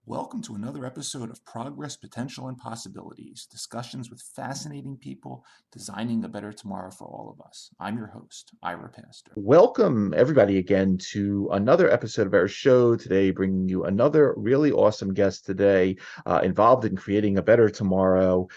Welcome to another episode of Progress, Potential, and Possibilities, discussions with fascinating people designing a better tomorrow for all of us. I'm your host, Ira Pastor. Welcome, everybody, again to another episode of our show today, bringing you another really awesome guest today involved in creating a better tomorrow.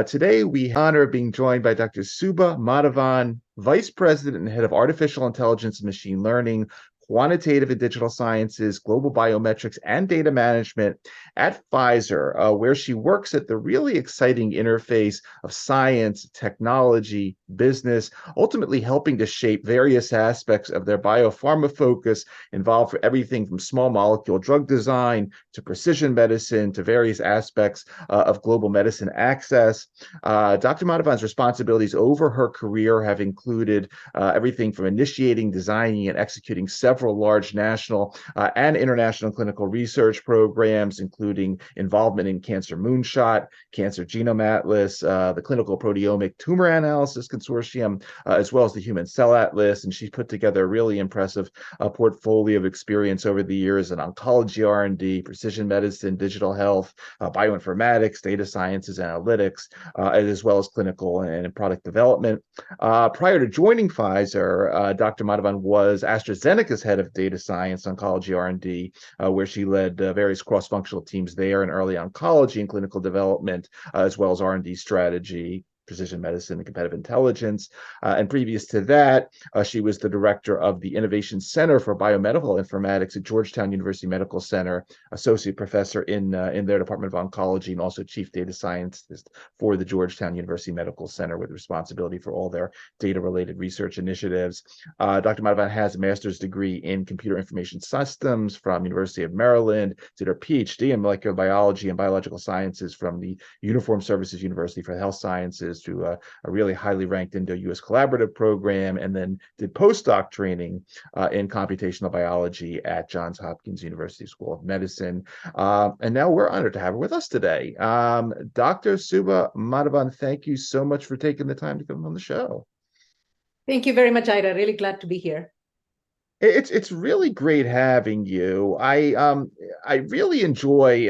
Today, we have the honor of being joined by Dr. Subha Madhavan, Vice President and Head of Artificial Intelligence and Machine Learning, Quantitative and Digital Sciences, Global Biometrics, and Data Management at Pfizer, where she works at the really exciting interface of science, technology, business, ultimately helping to shape various aspects of their biopharma focus involved for everything from small molecule drug design to precision medicine to various aspects of global medicine access. Dr. Madhavan's responsibilities over her career have included everything from initiating, designing, and executing several large national and international clinical research programs, including involvement in Cancer Moonshot, Cancer Genome Atlas, the Clinical Proteomic Tumor Analysis Consortium, as well as the Human Cell Atlas. And she's put together a really impressive portfolio of experience over the years in oncology R&D, precision medicine, digital health, bioinformatics, data sciences, analytics, as well as clinical and product development. Prior to joining Pfizer, Dr. Madhavan was AstraZeneca's head of data science, oncology R&D, where she led various cross-functional teams there in early oncology and clinical development, as well as R&D strategy, precision medicine, and competitive intelligence. And previous to that, she was the director of the Innovation Center for Biomedical Informatics at Georgetown University Medical Center, associate professor in their Department of Oncology, and also chief data scientist for the Georgetown University Medical Center with responsibility for all their data-related research initiatives. Dr. Madhavan has a master's degree in computer information systems from University of Maryland, did her PhD in molecular biology and biological sciences from the Uniformed Services University for Health Sciences, through a really highly ranked Indo-US collaborative program, and then did postdoc training in computational biology at Johns Hopkins University School of Medicine. And now we're honored to have her with us today. Dr. Subha Madhavan, thank you so much for taking the time to come on the show. Thank you very much, Ida. Really glad to be here. It's really great having you. I really enjoy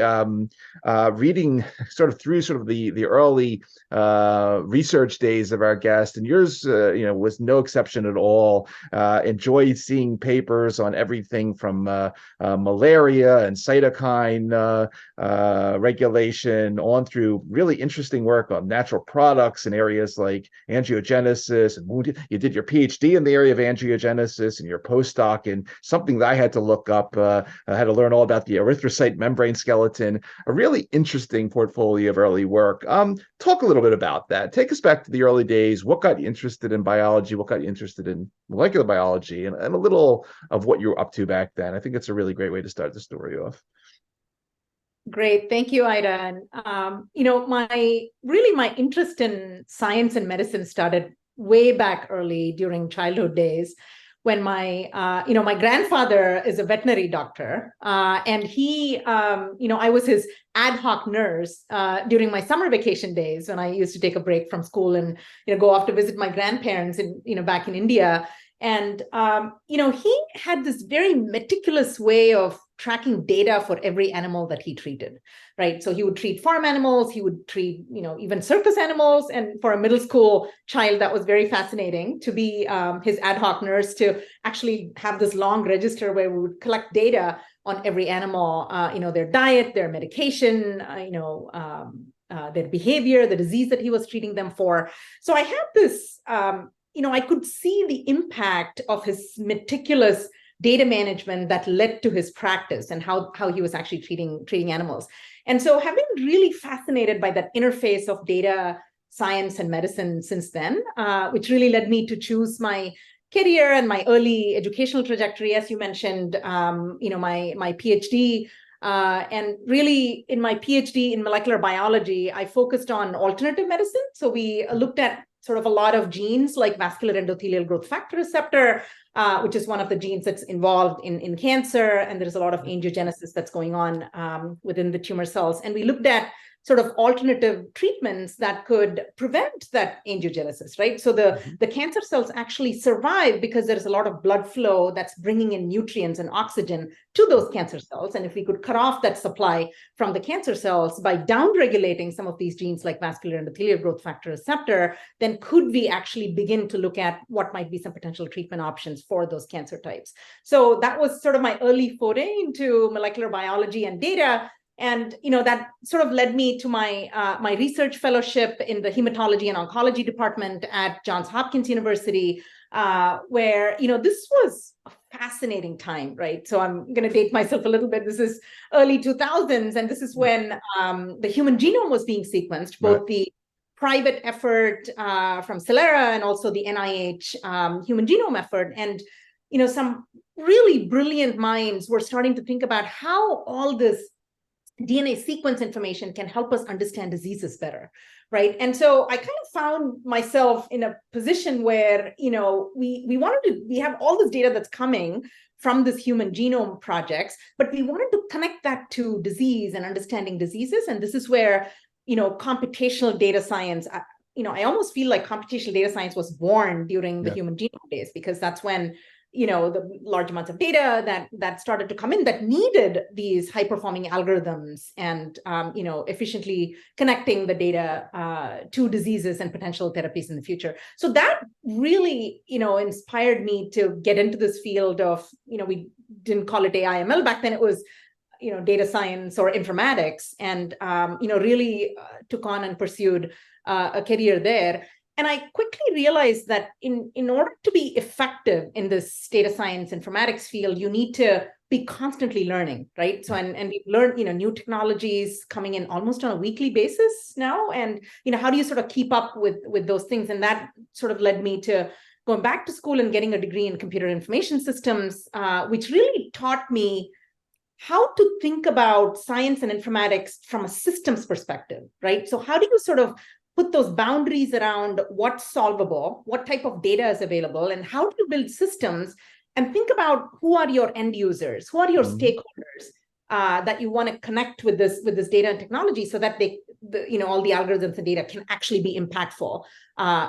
reading sort of through the early research days of our guest, and yours was no exception at all. Enjoy seeing papers on everything from malaria and cytokine regulation on through really interesting work on natural products in areas like angiogenesis and wound. You did your PhD in the area of angiogenesis and your postdoc in something that I had to look up. I had to learn all about the erythrocyte membrane skeleton, a really interesting portfolio of early work. Talk a little bit about that. Take us back to the early days. What got you interested in biology? What got you interested in molecular biology? And a little of what you were up to back then. I think it's a really great way to start the story off. Great. Thank you, Ida. And, my interest in science and medicine started way back early during childhood days, when my grandfather is a veterinary doctor, and he, I was his ad hoc nurse during my summer vacation days when I used to take a break from school and, go off to visit my grandparents back in India. And, he had this very meticulous way of tracking data for every animal that he treated, right? So he would treat farm animals, he would treat, even circus animals. And for a middle school child, that was very fascinating to be his ad hoc nurse, to actually have this long register where we would collect data on every animal, their diet, their medication, their behavior, the disease that he was treating them for. So I had this, I could see the impact of his meticulous data management that led to his practice and how he was actually treating animals. And so have been really fascinated by that interface of data science and medicine since then, which really led me to choose my career and my early educational trajectory, as you mentioned, my PhD. And really, in my PhD in molecular biology, I focused on alternative medicine. So we looked at sort of a lot of genes like vascular endothelial growth factor receptor, which is one of the genes that's involved in cancer. And there's a lot of angiogenesis that's going on within the tumor cells. And we looked at sort of alternative treatments that could prevent that angiogenesis, right? So the cancer cells actually survive because there's a lot of blood flow that's bringing in nutrients and oxygen to those cancer cells. And if we could cut off that supply from the cancer cells by downregulating some of these genes like vascular endothelial growth factor receptor, then could we actually begin to look at what might be some potential treatment options for those cancer types? So that was sort of my early foray into molecular biology and data. And that sort of led me to my my research fellowship in the hematology and oncology department at Johns Hopkins University, where this was a fascinating time, right? So I'm going to date myself a little bit. This is early 2000s, and this is when the human genome was being sequenced, both the private effort from Celera and also the NIH human genome effort. And some really brilliant minds were starting to think about how all this DNA sequence information can help us understand diseases better, right? And so I kind of found myself in a position where, we have all this data that's coming from this human genome projects, but we wanted to connect that to disease and understanding diseases. And this is where, computational data science, I almost feel like computational data science was born during the human genome days, because that's when the large amounts of data that started to come in that needed these high-performing algorithms and, efficiently connecting the data to diseases and potential therapies in the future. So that really, inspired me to get into this field of, we didn't call it AI/ML back then. It was, data science or informatics, and, really took on and pursued a career there. And I quickly realized that in order to be effective in this data science informatics field, you need to be constantly learning, right? So, and we learn, new technologies coming in almost on a weekly basis now. And, how do you sort of keep up with those things? And that sort of led me to going back to school and getting a degree in computer information systems, which really taught me how to think about science and informatics from a systems perspective, right? So how do you sort of put those boundaries around what's solvable, what type of data is available, and how do you build systems, and think about who are your end users, who are your stakeholders that you want to connect with this data and technology, so that all the algorithms and data can actually be impactful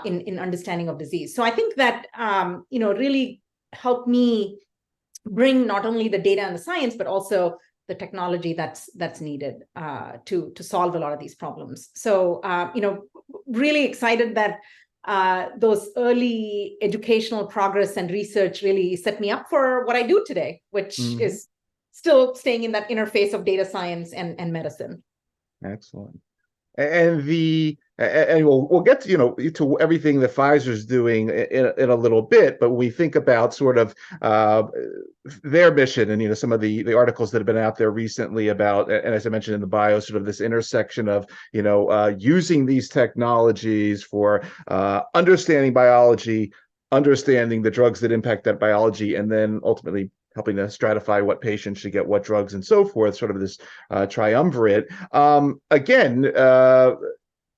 in understanding of disease. So I think that really helped me bring not only the data and the science, but also the technology that's needed to solve a lot of these problems. So, really excited that those early educational progress and research really set me up for what I do today, which is still staying in that interface of data science and medicine. Excellent. And we'll get to to everything that Pfizer's doing in a little bit, but we think about sort of their mission and some of the articles that have been out there recently about, and as I mentioned in the bio, sort of this intersection of using these technologies for understanding biology, understanding the drugs that impact that biology, and then ultimately helping to stratify what patients should get what drugs and so forth, sort of this triumvirate. Again,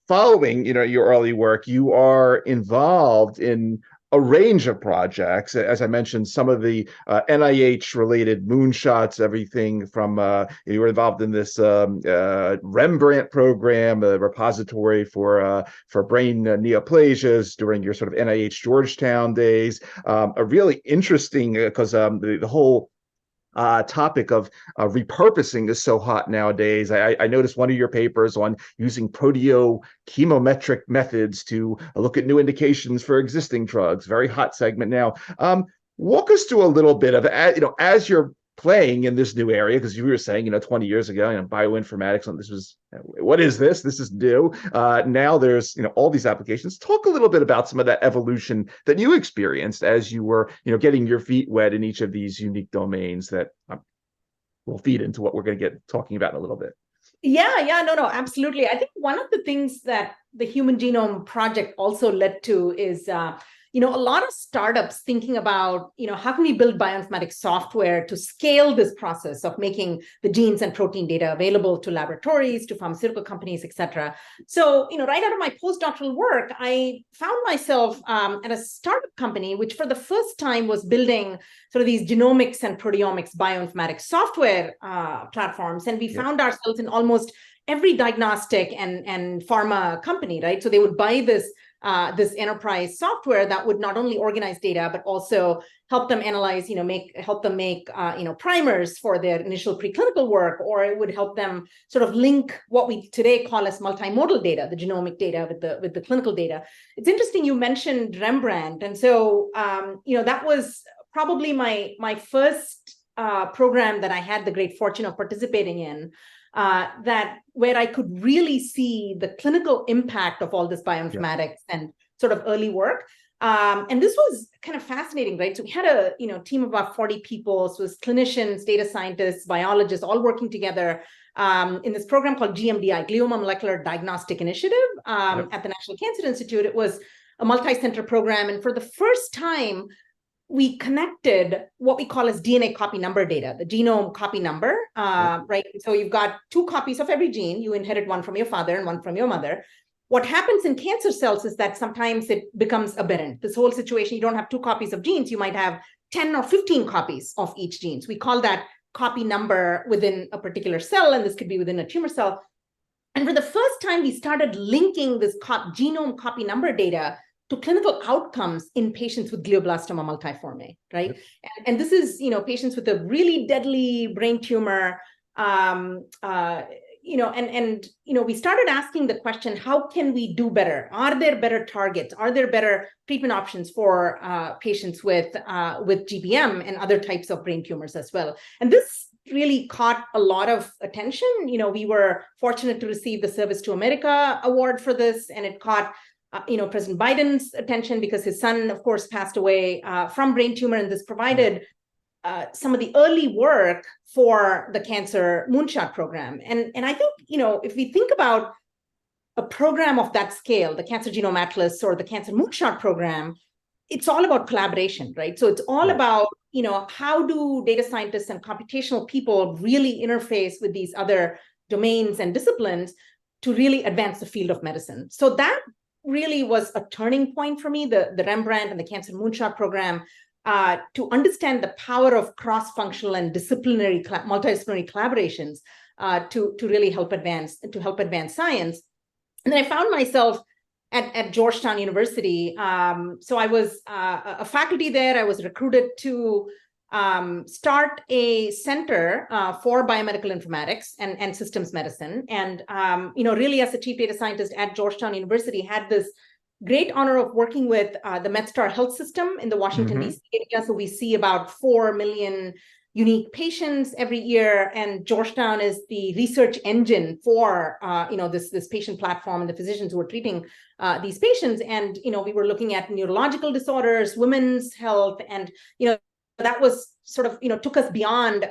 following your early work, you are involved in a range of projects. As I mentioned, some of the NIH-related moonshots, everything from you were involved in this Rembrandt program, a repository for brain neoplasias during your sort of NIH Georgetown days. A really interesting, because the whole topic of repurposing is so hot nowadays. I noticed one of your papers on using proteochemometric methods to look at new indications for existing drugs. Very hot segment now. Walk us through a little bit of, as you're playing in this new area, because you were saying, 20 years ago, bioinformatics, and this was, what is this? This is new. Now there's, all these applications. Talk a little bit about some of that evolution that you experienced as you were, getting your feet wet in each of these unique domains that will feed into what we're going to get talking about in a little bit. Yeah, no, absolutely. I think one of the things that the Human Genome Project also led to is, a lot of startups thinking about, how can we build bioinformatics software to scale this process of making the genes and protein data available to laboratories, to pharmaceutical companies, et cetera. So, right out of my postdoctoral work, I found myself at a startup company, which for the first time was building sort of these genomics and proteomics bioinformatics software platforms. And we found ourselves in almost every diagnostic and pharma company, right? So they would buy this enterprise software that would not only organize data, but also help them analyze, help them make primers for their initial preclinical work, or it would help them sort of link what we today call as multimodal data, the genomic data with the clinical data. It's interesting you mentioned Rembrandt. And so, that was probably my first program that I had the great fortune of participating in, where I could really see the clinical impact of all this bioinformatics and sort of early work. And this was kind of fascinating, right? So we had a team of about 40 people. So it was clinicians, data scientists, biologists, all working together in this program called GMDI, Glioma Molecular Diagnostic Initiative at the National Cancer Institute. It was a multi-center program. And for the first time, we connected what we call as DNA copy number data, the genome copy number, right? So you've got 2 copies of every gene. You inherit one from your father and one from your mother. What happens in cancer cells is that sometimes it becomes aberrant. This whole situation, you don't have 2 copies of genes. You might have 10 or 15 copies of each gene. So we call that copy number within a particular cell, and this could be within a tumor cell. And for the first time, we started linking this genome copy number data to clinical outcomes in patients with glioblastoma multiforme, right? And this is, patients with a really deadly brain tumor, we started asking the question, how can we do better? Are there better targets? Are there better treatment options for patients with GBM and other types of brain tumors as well? And this really caught a lot of attention. We were fortunate to receive the Service to America Award for this, and it caught President Biden's attention because his son, of course, passed away from brain tumor, and this provided some of the early work for the Cancer Moonshot program. And I think, if we think about a program of that scale, the Cancer Genome Atlas or the Cancer Moonshot program, it's all about collaboration, right? So it's all about, how do data scientists and computational people really interface with these other domains and disciplines to really advance the field of medicine. So that really was a turning point for me, the Rembrandt and the Cancer Moonshot program, to understand the power of cross-functional and multidisciplinary collaborations to really help advance science. And then I found myself at Georgetown University. So I was a faculty there. I was recruited to start a center for biomedical informatics and systems medicine. And, really as a chief data scientist at Georgetown University, had this great honor of working with the MedStar Health System in the Washington, D.C. area. So we see about 4 million unique patients every year. And Georgetown is the research engine for, this patient platform and the physicians who are treating these patients. And, we were looking at neurological disorders, women's health, and, that was sort of, took us beyond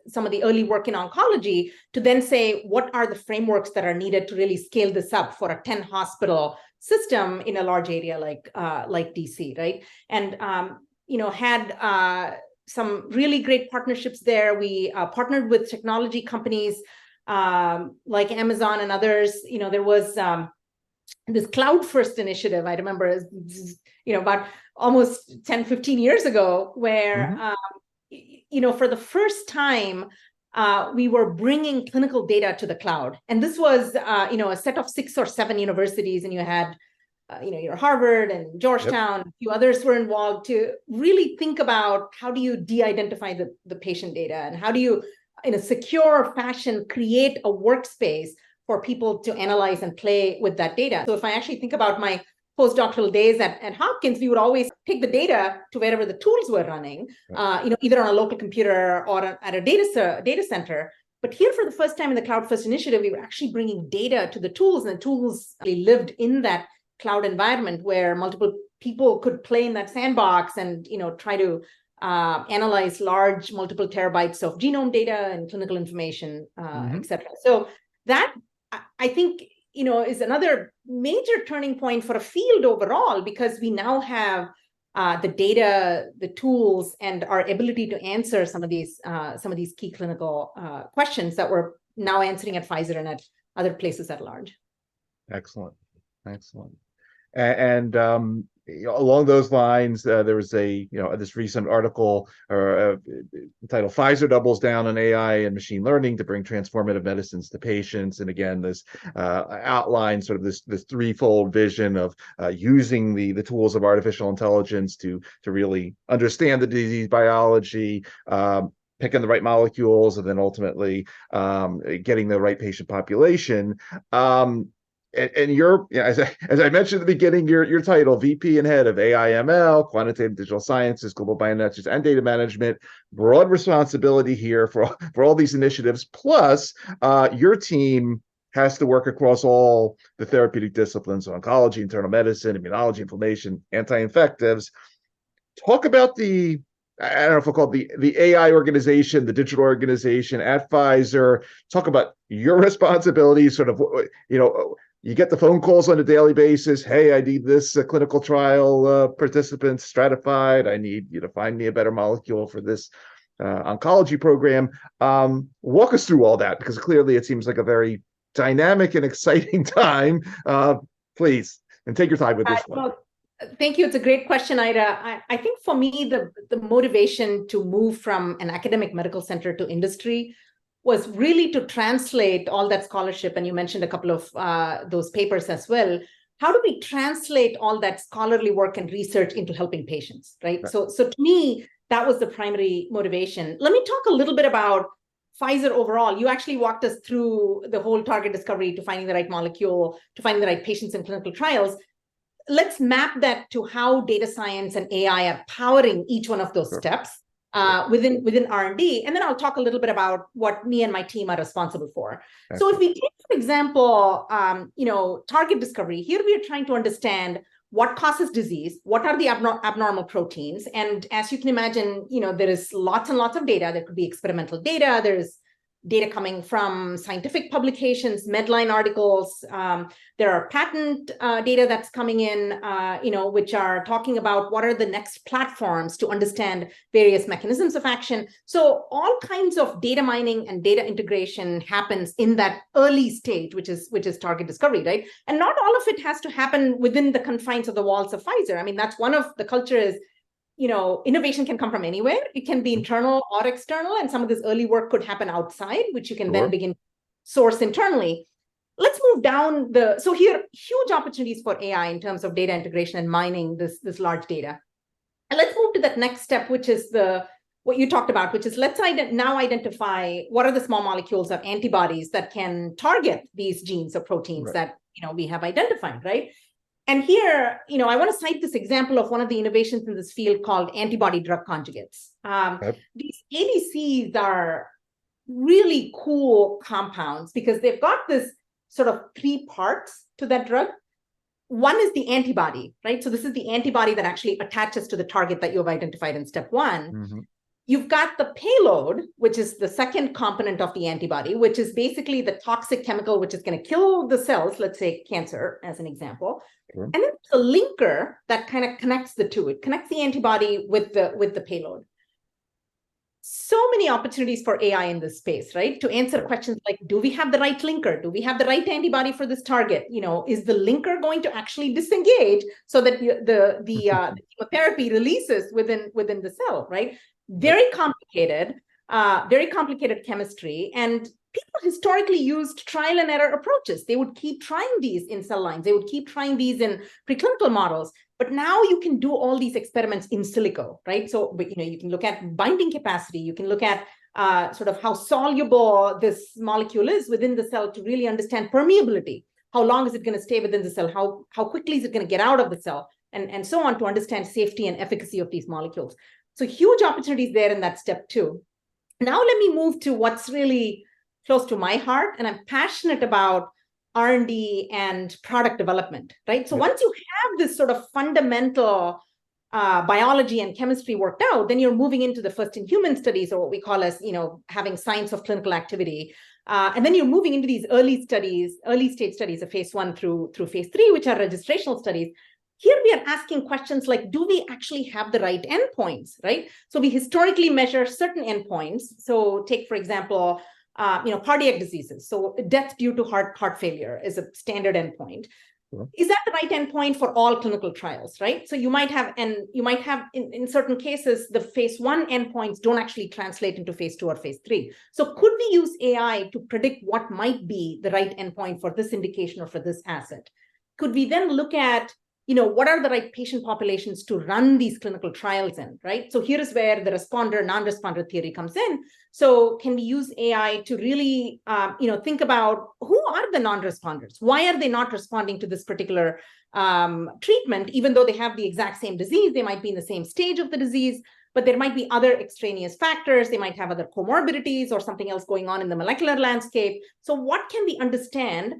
some of the early work in oncology to then say, what are the frameworks that are needed to really scale this up for a 10 hospital system in a large area like DC, right? And, had some really great partnerships there. We partnered with technology companies like Amazon and others. There was this Cloud First initiative, I remember, about almost 10, 15 years ago, where, for the first time, we were bringing clinical data to the cloud. And this was, a set of 6 or 7 universities, and you had, your Harvard and Georgetown, a few others were involved to really think about how do you de-identify the patient data, and how do you, in a secure fashion, create a workspace for people to analyze and play with that data. So if I actually think about my postdoctoral days at Hopkins, we would always take the data to wherever the tools were running, either on a local computer or at a data center. But here, for the first time in the Cloud First initiative, we were actually bringing data to the tools, and the tools lived in that cloud environment where multiple people could play in that sandbox and try to analyze large multiple terabytes of genome data and clinical information, et cetera. So that, I think, is another major turning point for a field overall, because we now have the data, the tools, and our ability to answer some of these key clinical questions that we're now answering at Pfizer and at other places at large. Excellent. And along those lines, there was this recent article titled "Pfizer Doubles Down on AI and Machine Learning to Bring Transformative Medicines to Patients." And again, this outlines sort of this threefold vision of using the tools of artificial intelligence to really understand the disease biology, picking the right molecules, and then ultimately getting the right patient population. And you're, as I mentioned at the beginning, your title, VP and Head of AI/ML, Quantitative Digital Sciences, Global Biometrics, and Data Management. Broad responsibility here for all these initiatives. Plus, your team has to work across all the therapeutic disciplines: oncology, internal medicine, immunology, inflammation, anti-infectives. Talk about I don't know if we'll call it the AI organization, the digital organization at Pfizer. Talk about your responsibilities, sort of, you get the phone calls on a daily basis. Hey, I need this clinical trial participant stratified. I need you to find me a better molecule for this oncology program. Walk us through all that, because clearly it seems like a very dynamic and exciting time. Please, and take your time with this one. Thank you. It's a great question, Ida. I think for me, the motivation to move from an academic medical center to industry was really to translate all that scholarship, and you mentioned a couple of those papers as well. How do we translate all that scholarly work and research into helping patients, right? So to me, that was the primary motivation. Let me talk a little bit about Pfizer overall. You actually walked us through the whole target discovery to finding the right molecule, to finding the right patients in clinical trials. Let's map that to how data science and AI are powering each one of those steps. Within R&D, and then I'll talk a little bit about what me and my team are responsible for. Excellent. So if we take, for example, target discovery, here we are trying to understand what causes disease, what are the abnormal proteins, and as you can imagine, there is lots and lots of data. There could be experimental data. There's data coming from scientific publications, Medline articles. There are patent data that's coming in, which are talking about what are the next platforms to understand various mechanisms of action. So all kinds of data mining and data integration happens in that early stage, which is target discovery, right? And not all of it has to happen within the confines of the walls of Pfizer. I mean, that's one of the cultures. Innovation can come from anywhere. It can be internal or external, and some of this early work could happen outside, which you can then begin source internally. Let's move down so here, huge opportunities for AI in terms of data integration and mining this large data. And let's move to that next step, which is what you talked about, which is let's now identify what are the small molecules or antibodies that can target these genes or proteins that we have identified, right? And here, I want to cite this example of one of the innovations in this field called antibody drug conjugates. These ADCs are really cool compounds because they've got this sort of three parts to that drug. One is the antibody, right? So this is the antibody that actually attaches to the target that you have identified in step one. Mm-hmm. You've got the payload, which is the second component of the antibody, which is basically the toxic chemical, which is going to kill the cells, let's say cancer as an example. Sure. And then there's a linker that kind of connects the two. It connects the antibody with the payload. So many opportunities for AI in this space, right? To answer questions like, do we have the right linker? Do we have the right antibody for this target? Is the linker going to actually disengage so that the chemotherapy releases within the cell, right? Very complicated chemistry. And people historically used trial and error approaches. They would keep trying these in cell lines. They would keep trying these in preclinical models. But now you can do all these experiments in silico, right? So, you can look at binding capacity. You can look at sort of how soluble this molecule is within the cell to really understand permeability. How long is it going to stay within the cell? How quickly is it going to get out of the cell? and so on to understand safety and efficacy of these molecules. So huge opportunities there in that step too. Now let me move to what's really close to my heart, and I'm passionate about R&D and product development, right? So once you have this sort of fundamental biology and chemistry worked out, then you're moving into the first in human studies, or what we call as, having signs of clinical activity. And then you're moving into these early stage studies of phase 1 through phase 3, which are registrational studies. Here we are asking questions like, do we actually have the right endpoints, right? So we historically measure certain endpoints. So take, for example, cardiac diseases. So death due to heart failure is a standard endpoint. Sure. Is that the right endpoint for all clinical trials, right? So you might have in certain cases, the phase 1 endpoints don't actually translate into phase 2 or phase 3. So could we use AI to predict what might be the right endpoint for this indication or for this asset? Could we then look at what are the right patient populations to run these clinical trials in, right? So here is where the responder, non-responder theory comes in. So can we use AI to really, think about who are the non-responders? Why are they not responding to this particular treatment, even though they have the exact same disease? They might be in the same stage of the disease, but there might be other extraneous factors. They might have other comorbidities or something else going on in the molecular landscape. So what can we understand?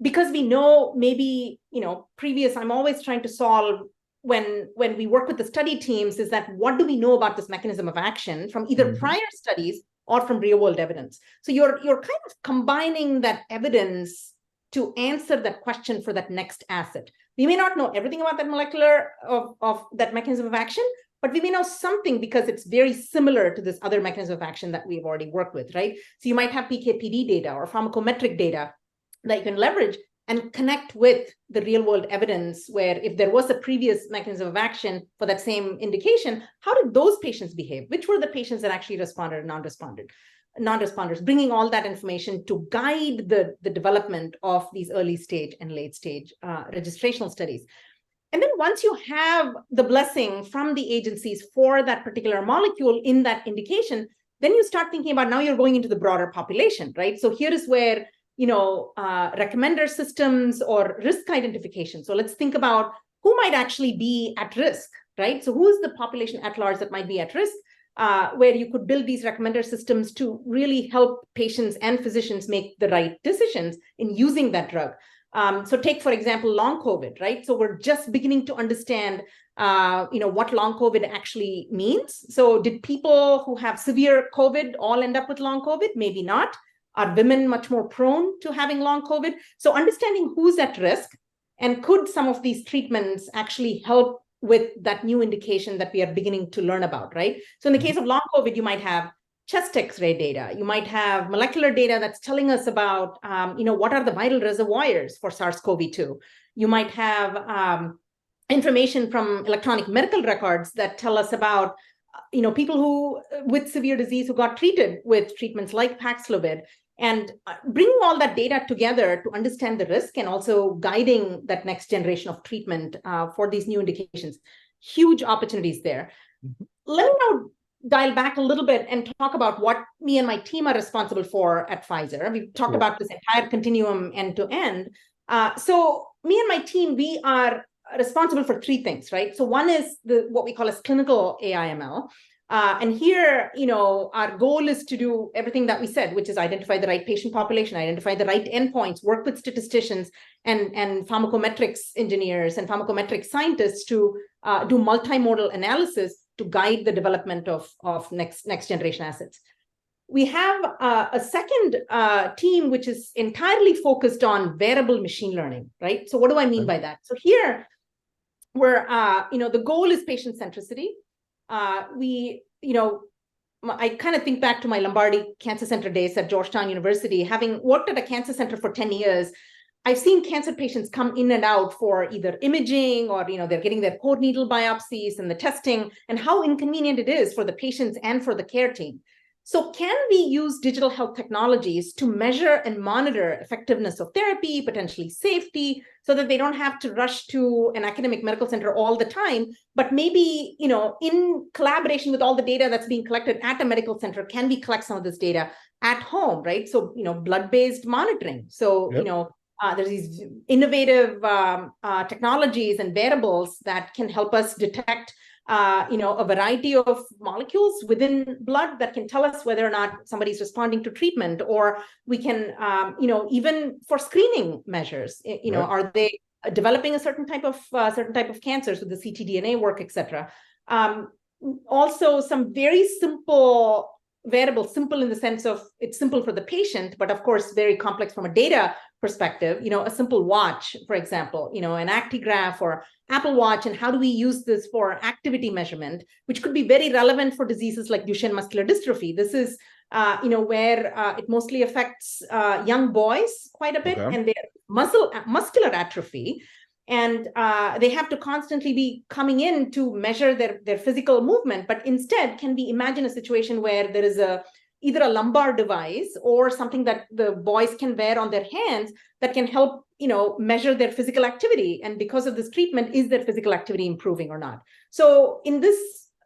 Because we know maybe, I'm always trying to solve when we work with the study teams is that what do we know about this mechanism of action from either prior studies or from real world evidence? So you're kind of combining that evidence to answer that question for that next asset. We may not know everything about that molecular of that mechanism of action, but we may know something because it's very similar to this other mechanism of action that we've already worked with, right? So you might have PK/PD data or pharmacometric data that you can leverage and connect with the real world evidence where if there was a previous mechanism of action for that same indication, how did those patients behave? Which were the patients that actually responded and non-responders, bringing all that information to guide the development of these early stage and late stage registrational studies. And then once you have the blessing from the agencies for that particular molecule in that indication, then you start thinking about now you're going into the broader population, right? So here is where recommender systems or risk identification. So let's think about who might actually be at risk, right? So who is the population at large that might be at risk, where you could build these recommender systems to really help patients and physicians make the right decisions in using that drug. So take, for example, long COVID, right? So we're just beginning to understand, what long COVID actually means. So did people who have severe COVID all end up with long COVID? Maybe not. Are women much more prone to having long COVID? So understanding who's at risk and could some of these treatments actually help with that new indication that we are beginning to learn about, right? So in the case of long COVID, you might have chest X-ray data. You might have molecular data that's telling us about, what are the viral reservoirs for SARS-CoV-2. You might have information from electronic medical records that tell us about people who with severe disease who got treated with treatments like Paxlovid, and bringing all that data together to understand the risk and also guiding that next generation of treatment for these new indications. Huge opportunities there. Let me now dial back a little bit and talk about what me and my team are responsible for at Pfizer. We've talked about this entire continuum end to end. So me and my team, we are responsible for three things, right? So one is what we call as clinical AI/ML. And here, our goal is to do everything that we said, which is identify the right patient population, identify the right endpoints, work with statisticians and pharmacometrics engineers and pharmacometrics scientists to do multimodal analysis to guide the development of next generation assets. We have a second team, which is entirely focused on variable machine learning, right? So what do I mean by that? So here, we're, the goal is patient centricity. I kind of think back to my Lombardi Cancer Center days at Georgetown University. Having worked at a cancer center for 10 years, I've seen cancer patients come in and out for either imaging or, they're getting their cord needle biopsies and the testing, and how inconvenient it is for the patients and for the care team. So can we use digital health technologies to measure and monitor effectiveness of therapy, potentially safety, so that they don't have to rush to an academic medical center all the time, but maybe, in collaboration with all the data that's being collected at a medical center, can we collect some of this data at home, right? So, blood-based monitoring. So, There's these innovative technologies and wearables that can help us detect a variety of molecules within blood that can tell us whether or not somebody's responding to treatment, or we can, even for screening measures, are they developing a certain type of cancers with the ctDNA work, etc. Also, some very simple variables, simple in the sense of it's simple for the patient, but of course very complex from a data perspective. A simple watch, for example, an actigraph or Apple Watch, and how do we use this for activity measurement, which could be very relevant for diseases like Duchenne muscular dystrophy. This is, where it mostly affects young boys quite a bit, and their muscular atrophy. And they have to constantly be coming in to measure their physical movement. But instead, can we imagine a situation where there is either a lumbar device or something that the boys can wear on their hands that can help, measure their physical activity? And because of this treatment, is their physical activity improving or not? So in this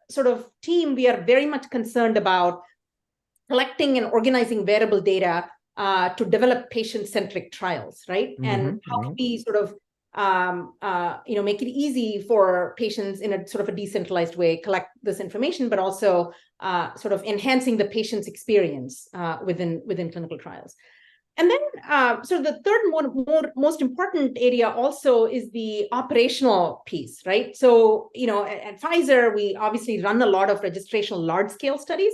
sort of team, we are very much concerned about collecting and organizing wearable data to develop patient-centric trials, right? And how can we sort of make it easy for patients in a sort of a decentralized way, collect this information, but also sort of enhancing the patient's experience within clinical trials. And then so the third most important area also is the operational piece, right? So, at Pfizer, we obviously run a lot of registrational large-scale studies.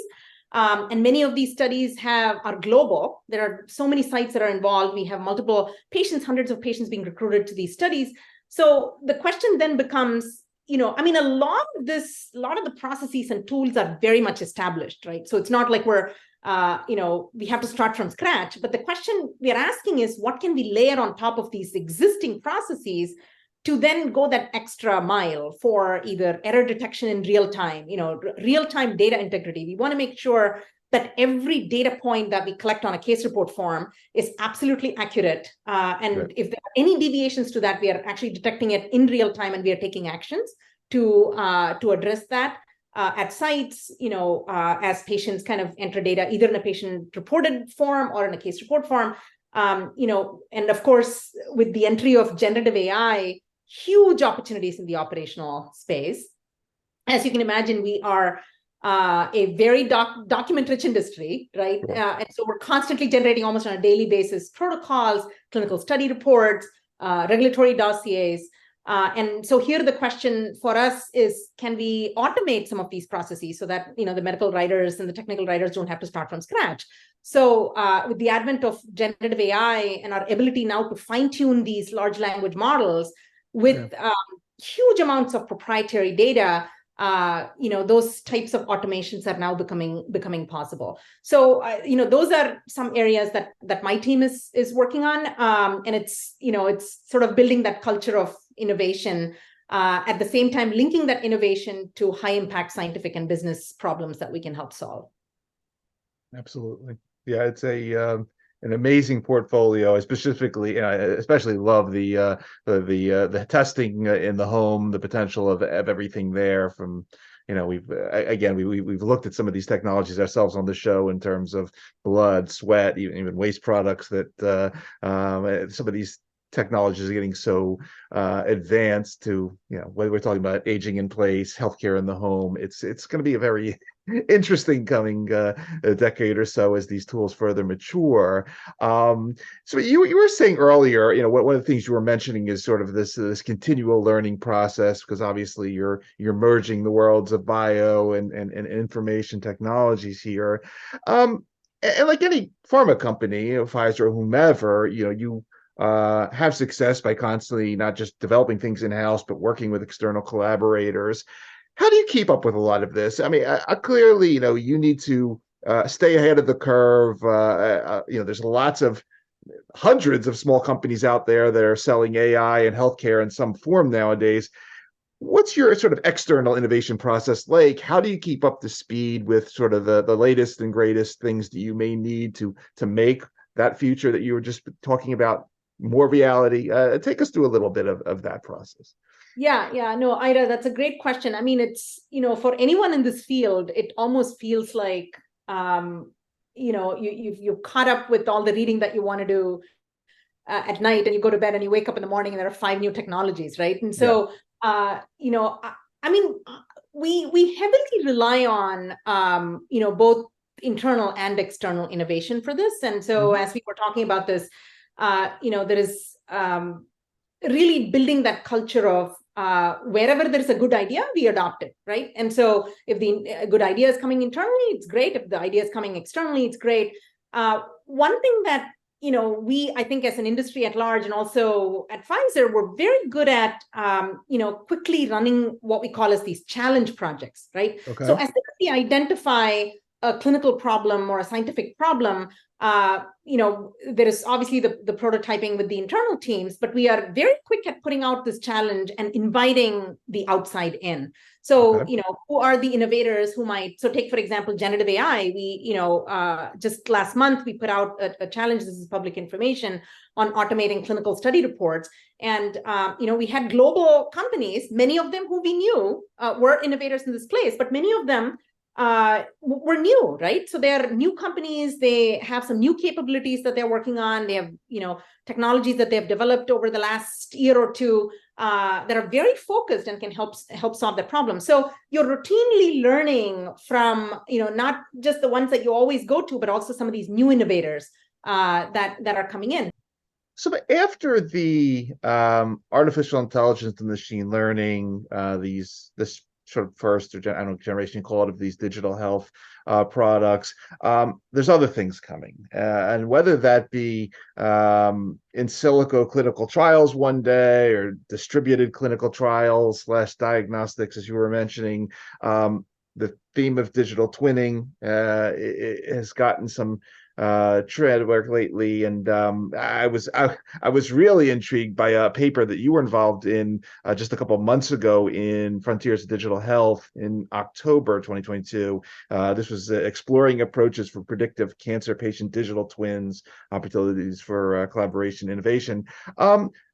And many of these studies are global. There are so many sites that are involved. We have multiple patients, hundreds of patients being recruited to these studies. So the question then becomes, a lot of the processes and tools are very much established, right? So it's not like we have to start from scratch. But the question we are asking is, what can we layer on top of these existing processes to then go that extra mile for either error detection in real time, real-time data integrity? We want to make sure that every data point that we collect on a case report form is absolutely accurate. And if there are any deviations to that, we are actually detecting it in real time, and we are taking actions to address that at sites, as patients kind of enter data, either in a patient-reported form or in a case report form. And of course, with the entry of generative AI, huge opportunities in the operational space. As you can imagine, we are a very document-rich industry, right? And so we're constantly generating almost on a daily basis protocols, clinical study reports, regulatory dossiers. And so here the question for us is, can we automate some of these processes so that the medical writers and the technical writers don't have to start from scratch? So with the advent of generative AI and our ability now to fine-tune these large language models with huge amounts of proprietary data, those types of automations are now becoming possible. So those are some areas that my team is working on, and it's sort of building that culture of innovation, at the same time linking that innovation to high impact scientific and business problems that we can help solve. Absolutely. Yeah, it's an amazing portfolio. I specifically, I especially love the testing in the home, the potential of everything there. From we've looked at some of these technologies ourselves on the show in terms of blood, sweat, even waste products. That some of these technologies are getting so advanced to whether we're talking about aging in place, healthcare in the home. It's going to be a very interesting coming a decade or so as these tools further mature. So you were saying earlier, one of the things you were mentioning is sort of this continual learning process, because obviously you're merging the worlds of bio and information technologies here. And like any pharma company, Pfizer or whomever, you have success by constantly not just developing things in-house, but working with external collaborators. How do you keep up with a lot of this? I mean, clearly, you need to stay ahead of the curve. There's hundreds of small companies out there that are selling AI and healthcare in some form nowadays. What's your sort of external innovation process like? How do you keep up to speed with sort of the latest and greatest things that you may need to make that future that you were just talking about more reality? Take us through a little bit of that process. Yeah, no, Ira, that's a great question. I mean, it's, for anyone in this field, it almost feels like, you've caught up with all the reading that you want to do. at night and you go to bed and you wake up in the morning and there are 5 new technologies, right? And so, we heavily rely on, both internal and external innovation for this. And so as we were talking about this, there is really building that culture of wherever there's a good idea, we adopt it, right? And so if the good idea is coming internally, it's great. If the idea is coming externally, it's great. One thing that, I think as an industry at large and also at Pfizer, we're very good at, quickly running what we call as these challenge projects, right? Okay. So as soon as we identify a clinical problem or a scientific problem, there is obviously the prototyping with the internal teams, but we are very quick at putting out this challenge and inviting the outside in. So, who are the innovators who might, so take, for example, generative AI. We, just last month, we put out a challenge, this is public information, on automating clinical study reports. And, we had global companies, many of them who we knew were innovators in this place, but many of them were new, right? So they're new companies. They have some new capabilities that they're working on. They have, technologies that they've developed over the last year or two that are very focused and can help solve the problem. So you're routinely learning from, not just the ones that you always go to, but also some of these new innovators that are coming in. So after the artificial intelligence and machine learning, this sort of first or generation, call it, of these digital health products, there's other things coming, and whether that be in silico clinical trials one day or distributed clinical trials / diagnostics, as you were mentioning, the theme of digital twinning has gotten some tread work lately, and I was really intrigued by a paper that you were involved in just a couple of months ago in Frontiers of Digital Health in October 2022. This was exploring approaches for predictive cancer patient digital twins, opportunities for collaboration, innovation.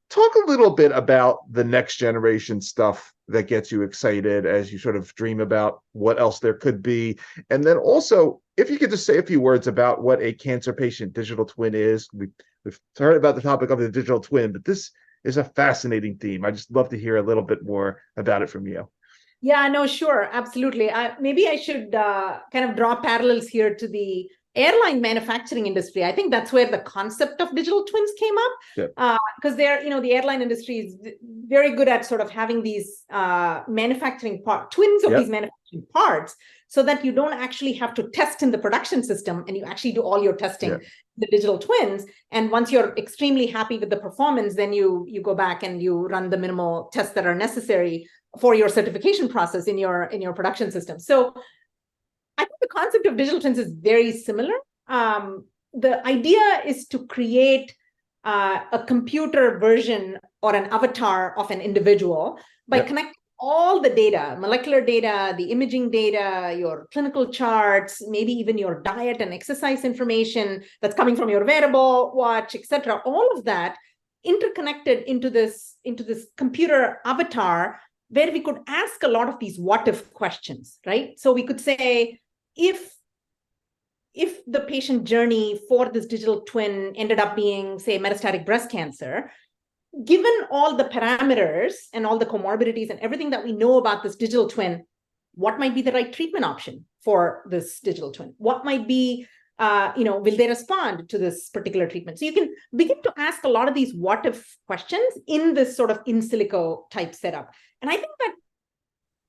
Talk a little bit about the next generation stuff that gets you excited as you sort of dream about what else there could be. And then also, if you could just say a few words about what a cancer patient digital twin is. We've heard about the topic of the digital twin, but this is a fascinating theme. I just love to hear a little bit more about it from you. Yeah, no, sure. Absolutely. Maybe I should kind of draw parallels here to the airline manufacturing industry. I think that's where the concept of digital twins came up, because the airline industry is very good at sort of having these manufacturing twins of these manufacturing parts, so that you don't actually have to test in the production system and you actually do all your testing the digital twins. And once you're extremely happy with the performance, then you go back and you run the minimal tests that are necessary for your certification process in your production system. So I think the concept of digital twins is very similar. The idea is to create a computer version or an avatar of an individual by connecting all the data, molecular data, the imaging data, your clinical charts, maybe even your diet and exercise information that's coming from your wearable watch, etc. All of that interconnected into this computer avatar, where we could ask a lot of these what if questions, right? So we could say, if the patient journey for this digital twin ended up being, say, metastatic breast cancer, given all the parameters and all the comorbidities and everything that we know about this digital twin, what might be the right treatment option for this digital twin? What might be, will they respond to this particular treatment? So you can begin to ask a lot of these what if questions in this sort of in silico type setup. And I think that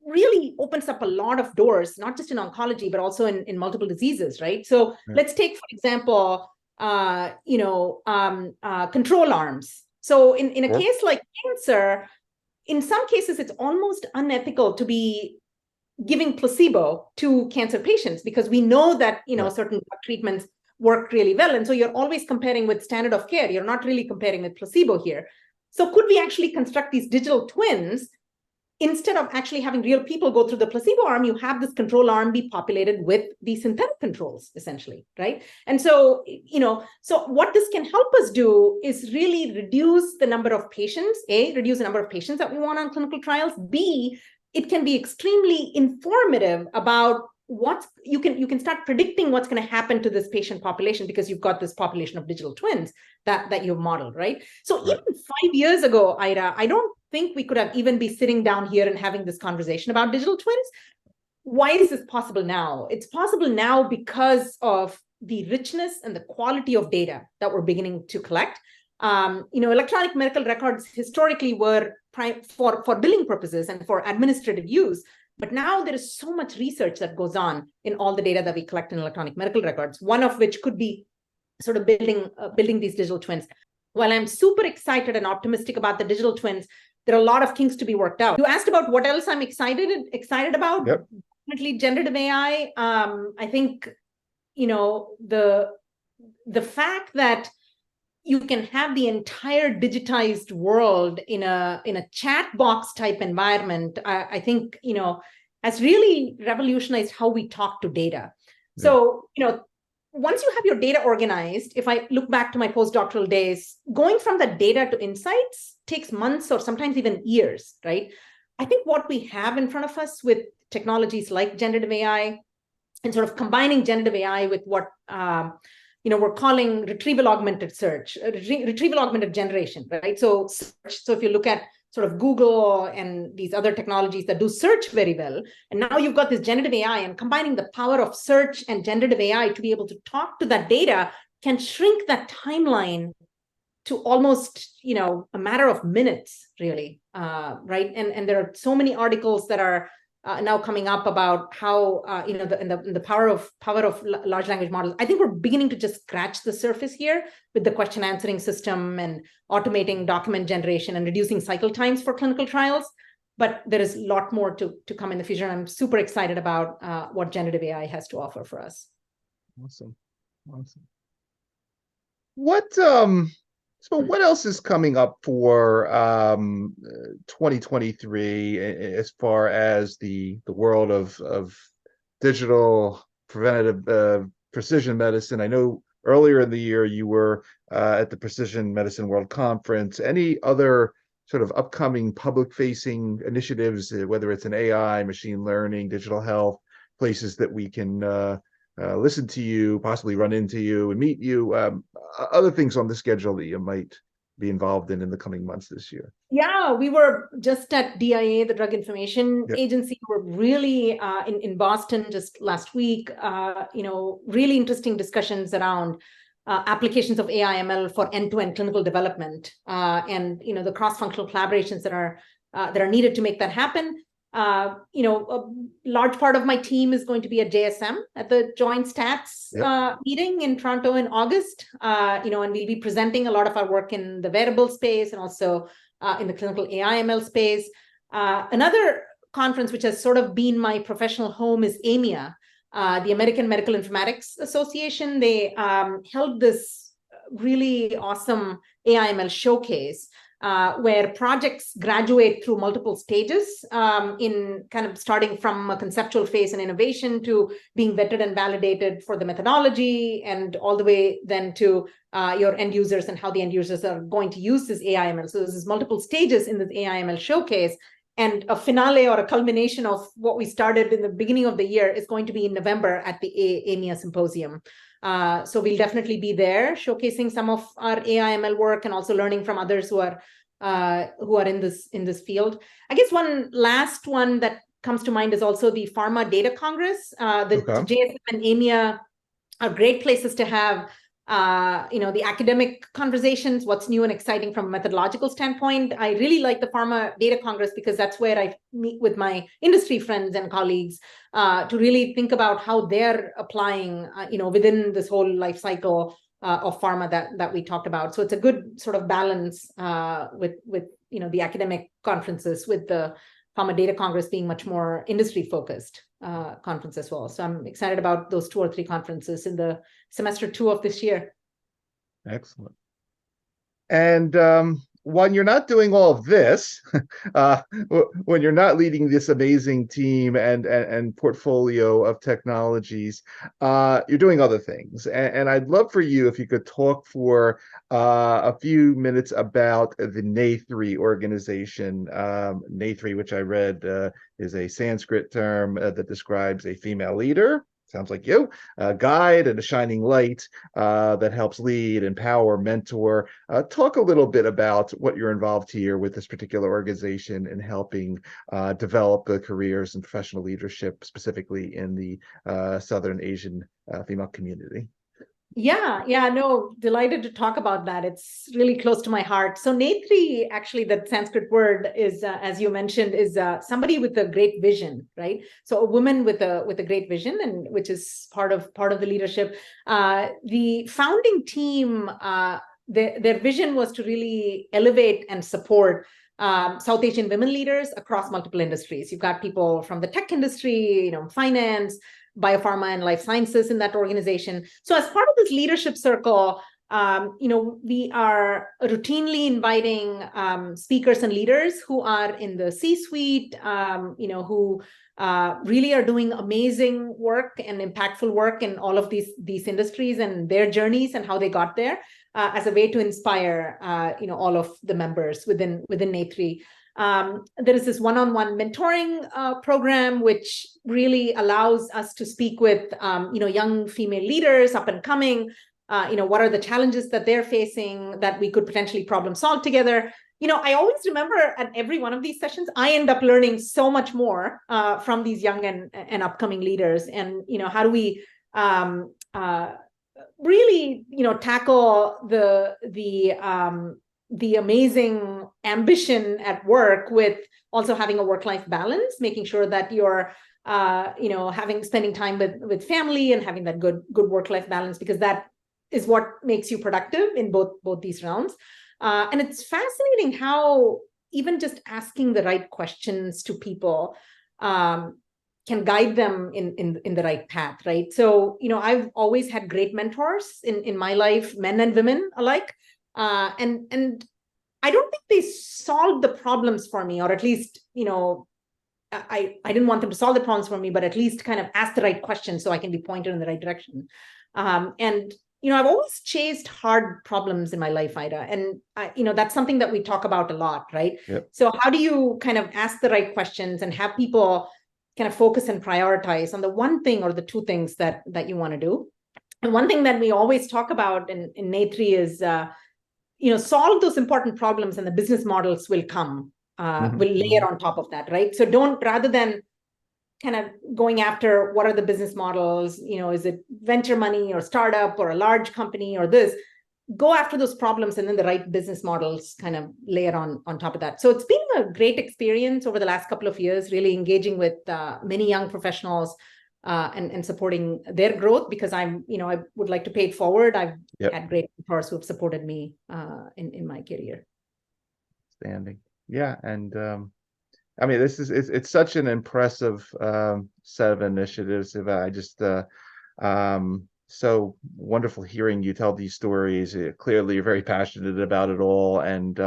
really opens up a lot of doors, not just in oncology, but also in multiple diseases, right? So let's take, for example, control arms. So in a case like cancer, in some cases, it's almost unethical to be giving placebo to cancer patients, because we know that, certain treatments work really well. And so you're always comparing with standard of care. You're not really comparing with placebo here. So could we actually construct these digital twins? Instead of actually having real people go through the placebo arm, you have this control arm be populated with these synthetic controls, essentially, right? And so, so what this can help us do is really reduce the number of patients, reduce the number of patients that we want on clinical trials. B, it can be extremely informative about you can start predicting what's going to happen to this patient population because you've got this population of digital twins that you've modeled, right? So even 5 years ago, Ira, I don't think we could have even be sitting down here and having this conversation about digital twins. Why is this possible now? It's possible now because of the richness and the quality of data that we're beginning to collect. Electronic medical records historically were for billing purposes and for administrative use. But now there is so much research that goes on in all the data that we collect in electronic medical records, one of which could be sort of building these digital twins. While I'm super excited and optimistic about the digital twins, there are a lot of things to be worked out. You asked about what else I'm excited about. Yep. Definitely generative AI. I think, the fact that you can have the entire digitized world in a chat box type environment, I think, has really revolutionized how we talk to data. Yeah. So, once you have your data organized, if I look back to my postdoctoral days, going from the data to insights takes months or sometimes even years, right? I think what we have in front of us with technologies like generative AI and sort of combining generative AI with what we're calling retrieval augmented search, retrieval augmented generation, right? So if you look at sort of Google and these other technologies that do search very well, and now you've got this generative AI, and combining the power of search and generative AI to be able to talk to that data can shrink that timeline to almost, a matter of minutes, really, right? And there are so many articles that are now coming up about how the power of large language models. I think we're beginning to just scratch the surface here with the question answering system and automating document generation and reducing cycle times for clinical trials. But there is a lot more to come in the future. And I'm super excited about what generative AI has to offer for us. Awesome. So what else is coming up for 2023 as far as the world of digital preventative precision medicine? I know earlier in the year you were at the Precision Medicine World Conference. Any other sort of upcoming public-facing initiatives, whether it's an AI, machine learning, digital health, places that we can listen to you, possibly run into you and meet you, other things on the schedule that you might be involved in the coming months this year? Yeah, we were just at DIA, the Drug Information Agency. We're really in Boston just last week, really interesting discussions around applications of AI ML for end-to-end clinical development, and the cross-functional collaborations that are needed to make that happen. A large part of my team is going to be at JSM at the Joint Stats meeting in Toronto in August, and we'll be presenting a lot of our work in the wearable space and also in the clinical AI ML space. Another conference which has sort of been my professional home is AMIA, the American Medical Informatics Association. They held this really awesome AI ML showcase where projects graduate through multiple stages, in kind of starting from a conceptual phase and innovation to being vetted and validated for the methodology, and all the way then to your end users and how the end users are going to use this AI ML. So there's multiple stages in this AI ML showcase, and a finale or a culmination of what we started in the beginning of the year is going to be in November at the AMIA Symposium. So we'll definitely be there showcasing some of our AI ML work and also learning from others who are in this field. I guess one last one that comes to mind is also the Pharma Data Congress. The JSM and AMIA are great places to have the academic conversations, what's new and exciting from a methodological standpoint. I really like the Pharma Data Congress because that's where I meet with my industry friends and colleagues to really think about how they're applying, within this whole life cycle of pharma that we talked about. So it's a good sort of balance with the academic conferences, with the Pharma Data Congress being much more industry-focused conference as well. So I'm excited about those 2 or 3 conferences in the semester 2 of this year. Excellent. And when you're not doing all of this, uh, when you're not leading this amazing team and portfolio of technologies, you're doing other things. And I'd love for you, if you could talk for a few minutes about the NATHRI organization. NATHRI, which I read is a Sanskrit term that describes a female leader. Sounds like you, a guide and a shining light that helps lead, empower, mentor. Talk a little bit about what you're involved here with this particular organization in helping develop the careers and professional leadership, specifically in the Southern Asian female community. Yeah, no, delighted to talk about that. It's really close to my heart. So NATHRI, actually, that Sanskrit word is, as you mentioned, is somebody with a great vision, right? So a woman with a great vision, and which is part of the leadership. The founding team, their vision was to really elevate and support South Asian women leaders across multiple industries. You've got people from the tech industry, finance, biopharma, and life sciences in that organization. So as part of this leadership circle, we are routinely inviting speakers and leaders who are in the C-suite, who really are doing amazing work and impactful work in all of these industries and their journeys and how they got there, as a way to inspire, all of the members within NATHRI. There is this one-on-one mentoring program, which really allows us to speak with, young female leaders up and coming. What are the challenges that they're facing that we could potentially problem solve together? I always remember at every one of these sessions, I end up learning so much more from these young and upcoming leaders. And, how do we really, tackle the amazing ambition at work with also having a work-life balance, making sure that you're, spending time with family and having that good work-life balance, because that is what makes you productive in both these realms. And it's fascinating how even just asking the right questions to people can guide them in the right path, right? So, I've always had great mentors in my life, men and women alike. And I don't think they solved the problems for me, or at least, I didn't want them to solve the problems for me, but at least kind of ask the right questions so I can be pointed in the right direction. And I've always chased hard problems in my life, Ida. And, that's something that we talk about a lot, right? Yep. So how do you kind of ask the right questions and have people kind of focus and prioritize on the one thing or the two things that you want to do? And one thing that we always talk about in NATHRI is, solve those important problems and the business models will come, will layer on top of that, right? So rather than kind of going after what are the business models, is it venture money or startup or a large company or this, go after those problems and then the right business models kind of layer on top of that. So it's been a great experience over the last couple of years, really engaging with many young professionals and supporting their growth, because I would like to pay it forward. I've had great mentors who have supported me in my career. Outstanding. Yeah. And it's such an impressive set of initiatives. I just so wonderful hearing you tell these stories. Clearly, you're very passionate about it all, and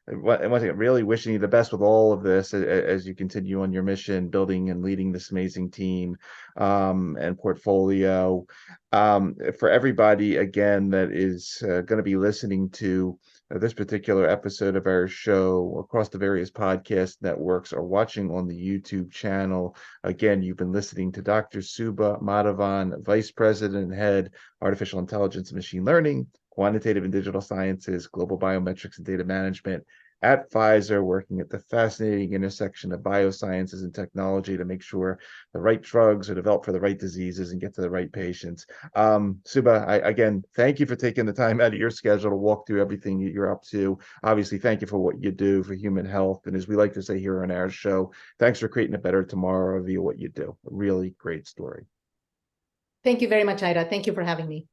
once again, really wishing you the best with all of this as you continue on your mission, building and leading this amazing team and portfolio. For everybody, again, that is going to be listening to this particular episode of our show across the various podcast networks or watching on the YouTube channel, again, you've been listening to Dr. Subha Madhavan, Vice President and Head, Artificial Intelligence and Machine Learning, Quantitative and Digital Sciences, Global Biometrics and Data Management at Pfizer, working at the fascinating intersection of biosciences and technology to make sure the right drugs are developed for the right diseases and get to the right patients. Subha, again, thank you for taking the time out of your schedule to walk through everything that you're up to. Obviously, thank you for what you do for human health. And as we like to say here on our show, thanks for creating a better tomorrow via what you do. A really great story. Thank you very much, Ida. Thank you for having me.